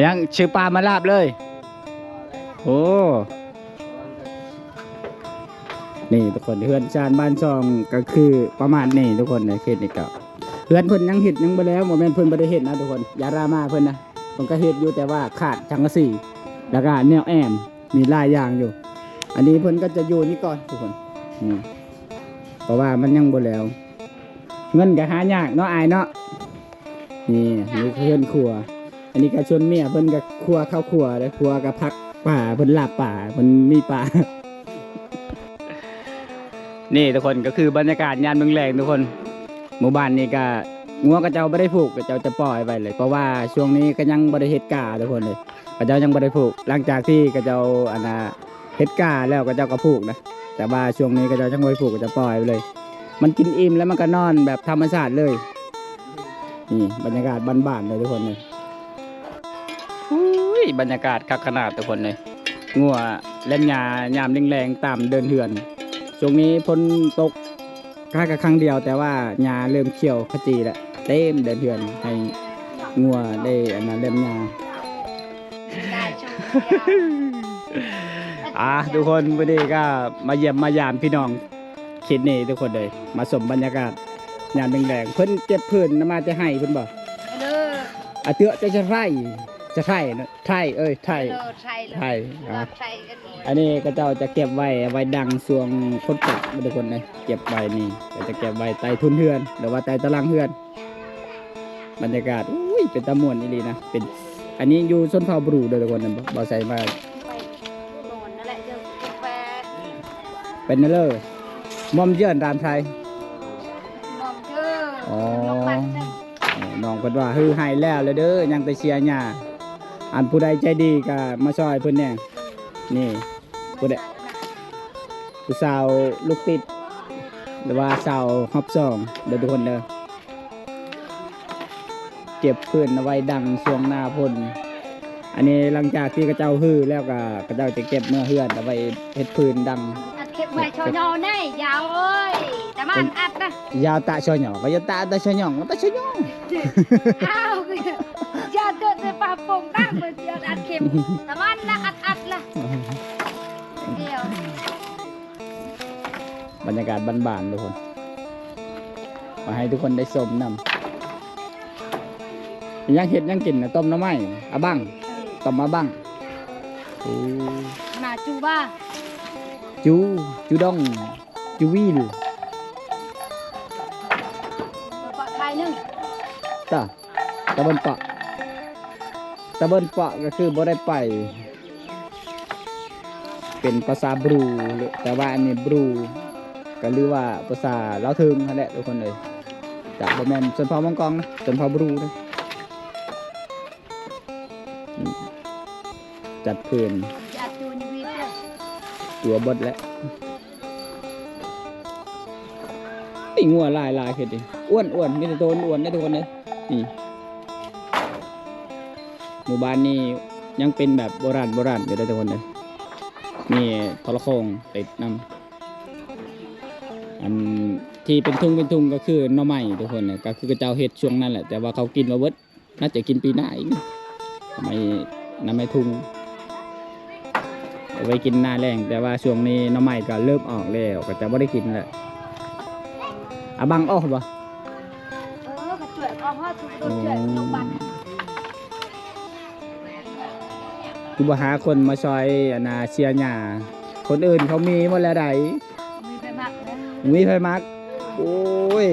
ยังชื่อปลามาลาบเลยโอ้นี่ทุกคนเฮือนชานบ้านซองก็คือประมาณนี้ทุกคนในเขตนี้ก็เฮือนเพิ่นยังเห็ดยังไปแล้วโมเมนต์เพิ่นบ่ได้เห็ดนะทุกคนอย่าดราม่าเพิ่นนะเพิ่นก็เห็ดอยู่แต่ว่าขาดจังกะสีแล้วก็แนวแอมมีหลายอย่างอยู่อันนี้เพิ่นก็จะอยู่นี่ก่อนทุกคนเพราะว่ามันยังบ่แล้วเงินก็หายากเนาะอายเนาะนี่เพื่อนครัวอันนี้ก็ชวนเมียเพิ่นก็ครัวข้าวครัวเลยครัวกับพักป่าเพิ่นลาบป่าเพิ่นมีป่า นี่ทุกคนก็คือบรรยากาศยามแรงๆทุกคนหมู่บ้านนี้ก็งัวกระเจ้าไม่ได้ผูกกระเจ้าจะปล่อยไปเลยเพราะว่าช่วงนี้ก็ยังบริเฮ็ดกาทุกคนเลยกระเจ้ายังบริผูกหลังจากที่กระเจ้าเฮ็ดกาแล้วกระเจ้าก็ผูกนะแต่ว่าช่วงนี้กระเจ้ายังบริผูกกระเจ้าปล่อยไปเลยมันกินอิ่มแล้วมันก็นอนแบบธรรมชาติเลยนี่บรรยากาศบ้านๆเลยทุกคนเลยบรรยากาศคักขนาดทุกคนเลยงัวเล่นยายามแรงๆตามเดินเถื่อนช่วงนี้ฝนตกแค่ครั้งเดียวแต่ว่าหญ้าเริ่มเขียวขจีแล้วเต็มเดินเถื่อนให้งัวได้เล่มหญ้า ทุกคนวันนี้ก็มาเยี่ยมมายามพี่น้องคิดนี่ทุกคนเลยมาสมบรรยากาศยามแรงๆเพิ่นเจ็บเพิ่นมาจะให้เพิ่นบอกเตือจะไถ่นะไถ่ไถ่อันนี้ก็เจ้าจะเก็บไว้ดังสวงคนตกทุกคนเลยเก็บไว้นี่จะเก็บไว้ใต้ทุนเฮือนหรือว่าใต้ตารางเฮือนบรรยากาศเป็นตะมวนนี่นะเป็นอันนี้อยู่ส้นเผาบรูเลยทุกคนนะบ่ใส่มาเป็นนั่นเลยมอมเยื่อนตามไทยอ๋อน้องเพิ่นว่าฮือให้แล้วเลยเด้อยังแต่เชียร์หญ้าอันผู้ใดใจดีก็มาช่วยเพิ่นแน่นี่ผู้ใดผู้สาวลูกติดหรือว่าสาวฮอบซองเด้อทุกคนเด้อเก็บเพื่อนเอาไว้ดังช่วงหน้าพ่นอันนี้หลังจากที่กระเจ้าฮือแล้วก็กระเจ้าจะเก็บเมื่อเฮือนเอาไว้เฮ็ดพื้นดังเก็บไว้ชอยอนี่ยาวเอ้ยแต่มันอัดนะยาวตะชอยอก็ยาวตะชอยอตะชอยออ้าวอย่าเดินไปป่าปงบ้างเหมือนเดียวอัดเข็มแต่มันละอัดละเดียวบรรยากาศบ้านๆทุกคนมาให้ทุกคนได้ชมนำยังเห็ดยังกินนะต้มน้ำไม้อะบังต้มมาบังมาจูบ้าจูดองจูวิลปะไทยนึงตะเบินปะก็คือบ่ได้ไปเป็นภาษาบรูแต่ว่าอันนี้บรูก็เรียกว่าภาษาลาวเทิงนั่นแหละทุกคนเลยจากบ่แม่นชนเผ่ามังกรนะชนเผ่าบรูนะจัดเพื่อนตัวบดแล้วตีงัวลายเห็ดดิอ้วนมีแต่ตัวอ้วนได้ทุกคนเลยนี่หมู่บ้านนี้ยังเป็นแบบโบราณอยู่ได้ทุกคนเลยนี่โทรโขงติดนำอันที่เป็นทุ่งก็คือหน่อไม้ทุกคนเลยก็คือกระเจ้าเห็ดช่วงนั้นแหละแต่ว่าเขากินมาเบิดน่าจะกินปีหน้าอีกไม่ทุ่งเอาไว้กินหน้าแรงแต่ว่าช่วงนี้หน่อไม้ก็เริ่มออกแล้วก็จะไม่ได้กินแล้วอะบังออกปะกระเจือกเอาพ่อถูกโดนเจือกลงบันคือบ่หาคนมาช่วยเชียร์หญ้าคนอื่นเขามีหมดแล้วใดมีไฟมักโอ้ย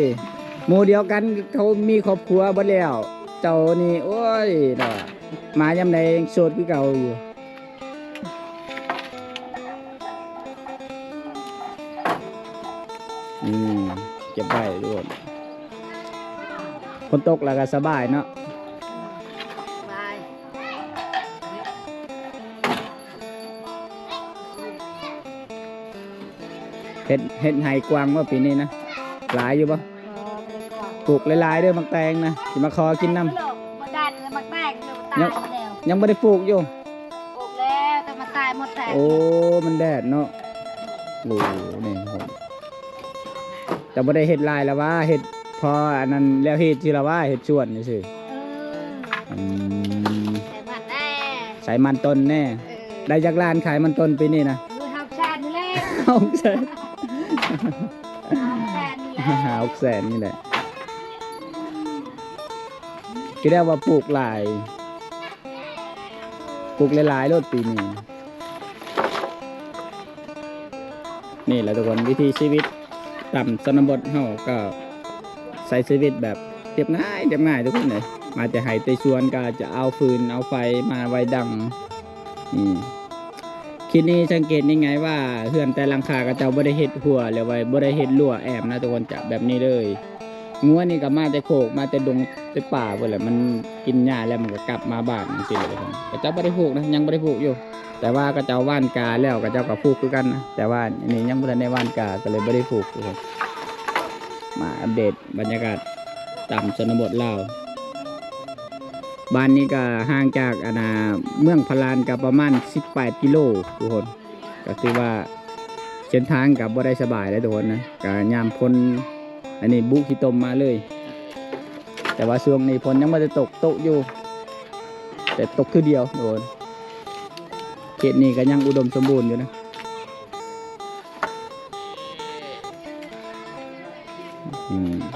หมู่เดียวกันเขามีครอบครัวหมดแล้วเจ้านี่โอ้ยเนาะมายามใดโสดคือเก่าอยู่เก็บไว้ด้วยฝนตกแล้วก็สบายเนาะเห็ดไห่กวางว่าปีนี้นะหลายอยู่ปะปลูกหลายๆด้วยมักแตงนะที่มาคอกินน้ำยังไม่ได้ปลูกอยู่ปลูกแล้วแต่มันตายหมดแล้วโอ้มันแดดเนาะโอ้นี่แต่ไม่ได้เห็ดลายแล้วว่าเห็ดพออันนั้นแล้วเห็ดที่ละว่าเห็ดชวนนี่สิแต่มันได้ ใส่มันต้นแน่ได้จากร้านขายมันต้นปีนี้นะ มือหักแสนนี่แหละ 600,000 หักแสนนี่แหละ 600,000นี่แหละคิดได้ว่าปลูกหลายปลูกหลายๆรถปีนี้นี่แหละทุกคนวิธีชีวิตต่ำชนบทเฮาก็ใช้ชีวิตแบบเรียบง่ายทุกคนเลยมาจะให้แต่ชวนก็จะเอาฟืนเอาไฟมาไว้ดังคิดนี้สังเกตยังไงว่าเฮือนแต่หลังคาก็จะบ่ได้เฮ็ดหัวหรือว่าบ่ได้เฮ็ดรั่วแอมนะทุกคนจะแบบนี้เลยงัวนี่ก็มาแต่โคกมาแต่ดงแต่ป่าเพิ่นแหละมันกินหญ้าแล้วมันก็กลับมาบ้านจังซี่เลยทุกคนก็เจ้าบ่ได้ผูกนะยังบ่ได้ผูกอยู่แต่ว่าก็เจ้าว่านกาแล้วก็เจ้าก็ผูกคือกันนะแต่ว่าอันนี้ยังบ่ทันได้ว่านกาก็เลยบ่ได้ผูกทุกคนมาอัปเดตบรรยากาศตามชนบทลาวบ้านนี้ก็ห่างจากเมืองพลานกับประมาณ18กิโลทุกคนก็คือว่าเส้นทางกับบ่ได้สบายเลยทุกคนนะก็ยามพ้นอันนี้บุขี้ตมมาเลย แต่ว่าช่วงนี้ฝนยังไม่ได้ตกอยู่แต่ตกคือเดียวทุกคนเขตนี้ก็ยังอุดมสมบูรณ์อยู่นะ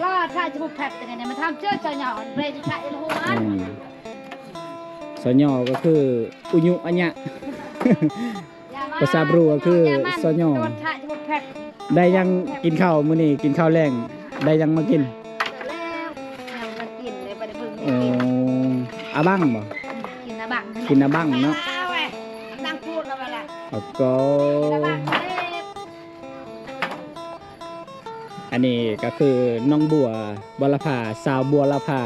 ล่าชายจะบุกแผดแต่เนี่ยมาทำเชื่อชาวหยอนเบรจะใช้หัวมัน สญอก็คืออุยุอัญญะ ภาษาบรูก็คือสญอได้ยังกินข้าวมื้อนี้กินข้าวแรงได้ยังมากินอาบังบ่กินอาบังเนาะนั่งพูดแล้วไปละ แล้วก็อันนี้ก็คือน้องบัวบัวละพาสาวบัวละพา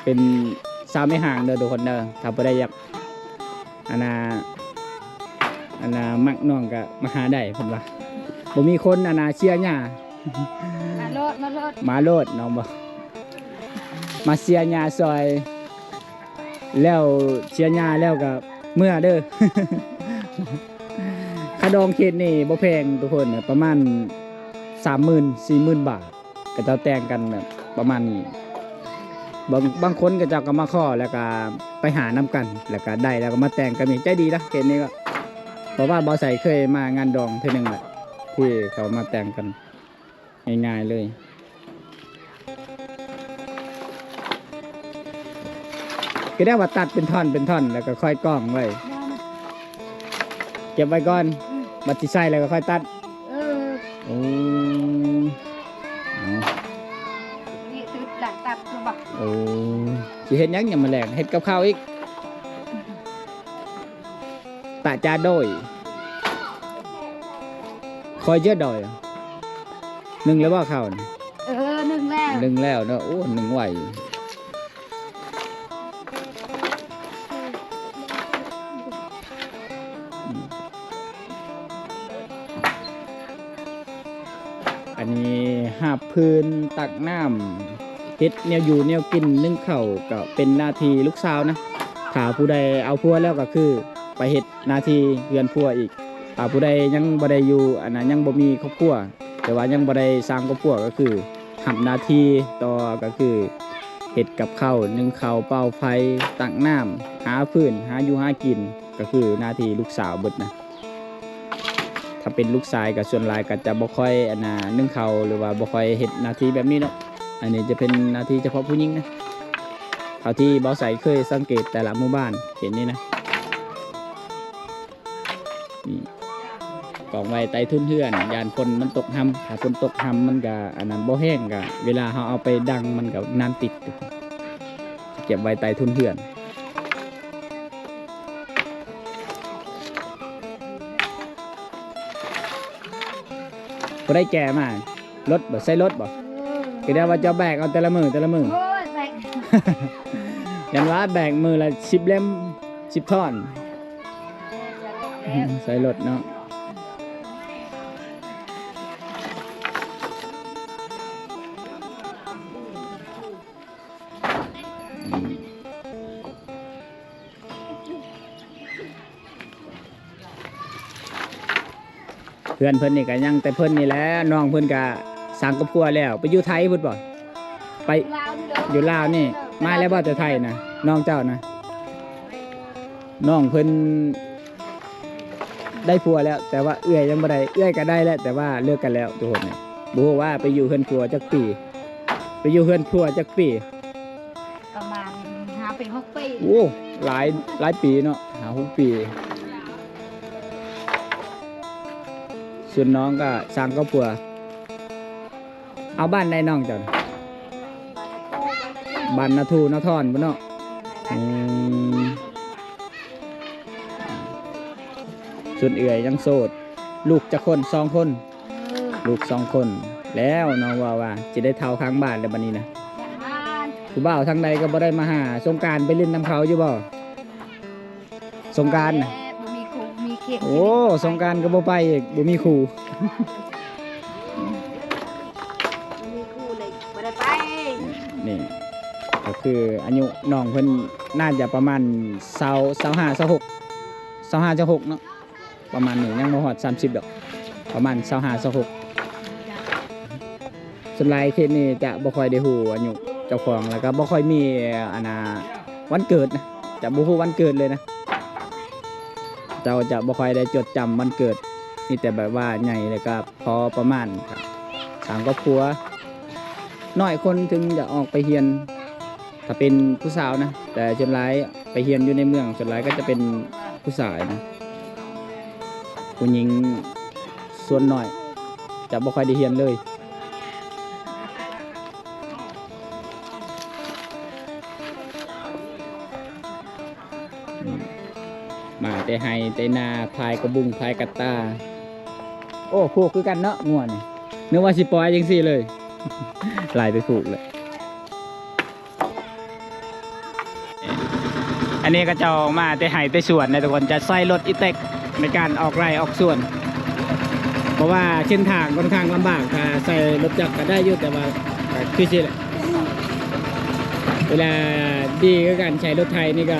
เป็นสาวไม่ห่างเด้อทุกคนเด้อถ้าบ่ได้อยากอันน่ะมักน้องก็มาหาได้เพิ่นว่าบ่มีคนเชียร์หญ้ามาโลดน้องบ่มาเชียร์หญ้าซอยแล้วเชียร์หญ้าแล้วก็เมื่อเด้อ ค่าดองเขตนี่บ่แพงทุกคนประมาณ 30,000-40,000 บาทก็จะแต่งกันแบบประมาณนี้บางคนก็จะก็มาขอแล้วก็ไปหาน้ำกันแล้วก็ได้แล้วก็มาแต่งกันมีใจดีนะเขตนี้ก็เพราะว่าบ่ใส่เคยมางานดองเทื่อนึงแหละที่เขามาแต่งกันง่ายๆเลยก็ได้ว่าตัดเป็นท่อนแล้วก็ค่อยกล้องไว้เก็บไว้ก่อนบัดสิใส่แล้วก็ค่อยตัดโอ้นี่ตืดหลังตับคือบอกโอ้สิเฮ็ดหยังมาแลกเฮ็ดกับข้าวอีกตาจาโดยคอยเยอะดอยหนึ่งแล้วว่าข้าวหนึ่งแล้วเนาะโอ้หนึ่งไหวอันนี้หาบพื้นตักน้ำเฮ็ดแนวอยู่แนวกินนึ่งข้าวก็เป็นหน้าที่ลูกสาวนะถ้าผู้ใดเอาพัวแล้วก็คือไปเฮ็ดหน้าที่เรือนพัวอีกถ้าผู้ใดยังบ่ได้อยู่อันนั้นยังบ่มีครอบครัวแต่ว่ายังบ่ได้สร้างครอบครัวก็คือทำหน้าที่ต่อก็คือเฮ็ดกับข้าวนึ่งข้าวเป่าไฟตักน้ำหาพื้นหาอยู่หากินก็คือหน้าที่ลูกสาวเบิดนะถ้าเป็นลูกชายกับส่วนหลายก็จะบ่ค่อยนึ่งข้าวหรือว่าบ่ค่อยเฮ็ดหน้าที่แบบนี้เนาะอันนี้จะเป็นหน้าที่เฉพาะผู้หญิงนะเท่าที่บ่าวใสเคยสังเกตแต่ละหมู่บ้านเห็นนี่นะนี่กองไว้ใต้ทุนเฮือนยานฝนมันตกห่ำถ้าฝนตกห่ำมันก็อันนั้นบ่แห้งก็เวลาเฮาเอาไปดังมันก็น้ำติดเก็บไว้ใต้ทุนเฮือนก็ได้แก่มารถบ่ใส่รถบ่ก็ได้ว่าจะแบกเอาแต่ละมือยันว่าแบกมือละ10 เล่ม10 ท่อนใส่รถเนาะเพื่อนเพิ่นนี่ก็ยังแต่เพิ่นนี่แหละน้องเพิ่นก็สร้างครอบครัวแล้วไปอยู่ไทยพุ่นบ่ไปอยู่ลาวนี่มาแล้วบ่แต่ไทยนะน้องเจ้านะ น้องเพิ่นได้ผัวแล้ว แต่ว่าเอื้อยยังบ่ได้เอื้อยก็ได้แล้วแต่ว่าเลิกกันแล้วทุกคนเนี่ยบ่ฮู้ว่าไปอยู่เฮือนผัวจักปี ไปอยู่เฮือนผัวจักปี ประมาณ5 ปี 6 ปี โอ้หลายปีเนาะ5-6 ปีส่วนน้องก็สร้างครอบครัวเอาบ้านใดน้องจ้ะบ้านนาทูนาทอนบ่เนาะส่วนเอื่อยยังโสดลูกจะคน2 คนลูก2 คนแล้วน้องว่าจะได้เท่าค้างบ้านแล้วบัดนี้นะผู้บ่าวทางใดก็บ่ได้มาหาสงกรานต์ไปเล่นน้ำเขาอยู่บ่สงกรานต์น่ะ บ่มีครูมีเขต โอ้สงกรานต์ก็บ่ไปอีกบ่มีครู บ่มีครูเลยบ่ได้ไป นี่ก็คืออายุน้องเพิ่นน่าจะประมาณ25 26เนาะประมาณนี้ยังบ่ฮอด30ดอกประมาณ25 26ส่วนหลายเคสนี่จะบ่ค่อยได้ฮู้อายุเจ้าของแล้วก็บ่ค่อยมีวันเกิดนะจะบ่ฮู้วันเกิดเลยนะเจ้าจะบ่ค่อยได้จดจำวันเกิดนี่แต่แบบว่าใหญ่แล้วก็พอประมาณครับสร้างครอบครัวน้อยคนถึงจะออกไปเรียนถ้าเป็นผู้สาวนะแต่ส่วนหลายไปเรียนอยู่ในเมืองส่วนหลายก็จะเป็นผู้ชายนะผู้หญิงส่วนน้อยจะบ่ค่อยได้เรียนเลยมาแต่ไฮแต่นาพายกระบุงพายกระตาโอ้ผูกคือกันเนาะง่วนนึกว่าสิปล่อยจังซี่เลย ไหลไปผูกเลยอันนี้ก็จะออกมาแต่ไฮแต่สวนนะทุกคนจะใส่รถอีเต็กในการออกไร่ออกสวนเพราะว่าเส้นทางค่อนข้างลำบากถ้าใส่รถจักรก็ได้อยู่แต่ว่าคือสิแหละเวลาดีก็การใช้รถไถนี่ก็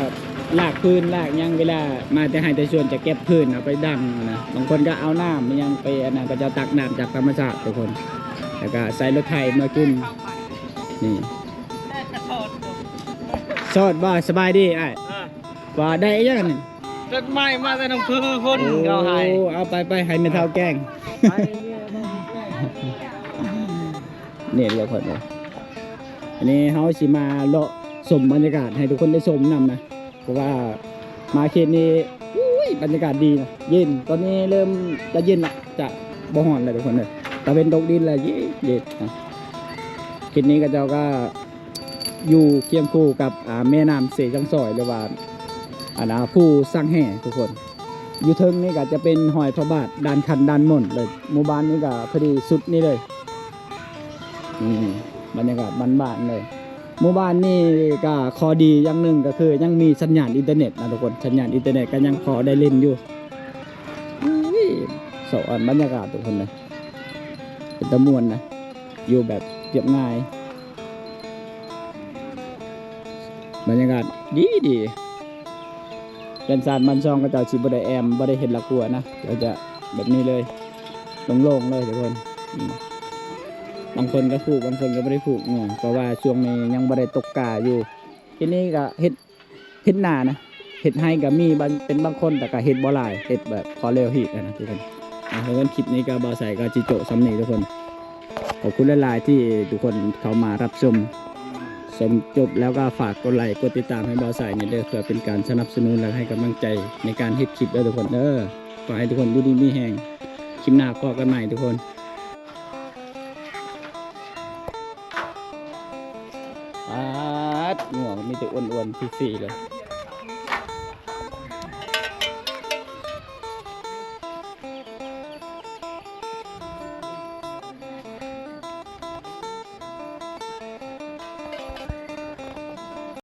ลากพื้นลากยังเวลามาแต่ไฮแต่สวนจะเก็บพื้นเอาไปดังนะบางคนก็เอาน้ำมันยังไปอันนั้นก็จะตักน้ำจากธรรมชาติทุกคนแล้วก็ใส่รถไถมากินนี่สดบ่สบายดีไอ้บ่ได้ยังนี่ รถใหม่มาแต่น้ำคือคนเอาให้ โอ้เอาไปให้แม่เฒ่าแกล้ง เนี่ยเรียกคนเลยอันนี้เฮาสิมาเลาะชมบรรยากาศให้ทุกคนได้ชมนำนะเพราะว่ามาเขตนี้อุ้ยบรรยากาศดีนะเย็นตอนนี้เริ่มจะเย็นละจะบ่ฮ้อนแล้วทุกคนเลยตะเวนตกดินแล้วเย็นนะเขตนี้ก็เจ้าก็อยู่เคียงคู่กับแม่น้ำเสจังซอยหรือว่าผู้สร้างแห่ทุกคนอยู่เทิงนี่ก็จะเป็นหอยพระบาทด้านคันด้านมนเลยหมู่บ้านนี้ก็พอดีสุดนี่เลยบรรยากาศบ้านๆเลยหมู่บ้านนี่ก็ข้อดีอย่างหนึ่งก็คือยังมีสัญญาณอินเทอร์เน็ตนะทุกคนสัญญาณอินเทอร์เน็ตก็ยังพอได้เล่นอยู่สอนบรรยากาศทุกคนเลยเป็นตะมวนนะอยู่แบบเรียบง่ายบรรยากาศดีเป็นสารมันช่องก็จะชิบได้แอมบ่ได้เห็นละกลัวนะเราจะแบบนี้เลยโล่งๆเลยทุกคนบางคนก็ผูกบางคนก็ไม่ได้ผูกเนี่ยเพราะว่าช่วงนี้ยังไม่ได้ตกกาอยู่ที่นี่ก็เห็ดหนานะเห็ดให้ก็มีเป็นบางคนแต่ก็เห็ดบ่หลายเห็ดแบบพอเร็วหินะทุกคนเพราะฉะนั้นคลิปนี้ก็บ่ใส่ก็จิโจซ้ำนี่ทุกคนขอบคุณหลายๆที่ทุกคนเข้ามารับชมจบแล้วก็ฝากกดไลค์กดติดตามให้บ่าวใส่เนี่ยเด้อเพื่อเป็นการสนับสนุนและให้กำลังใจในการเฮ็ดคลิปด้วยทุกคนขอให้ทุกคนอยู่ดีมีแห้งคลิปหน้าพบกันใหม่ทุกคนง่วงมีแต่อ้วนๆฟรีๆเลย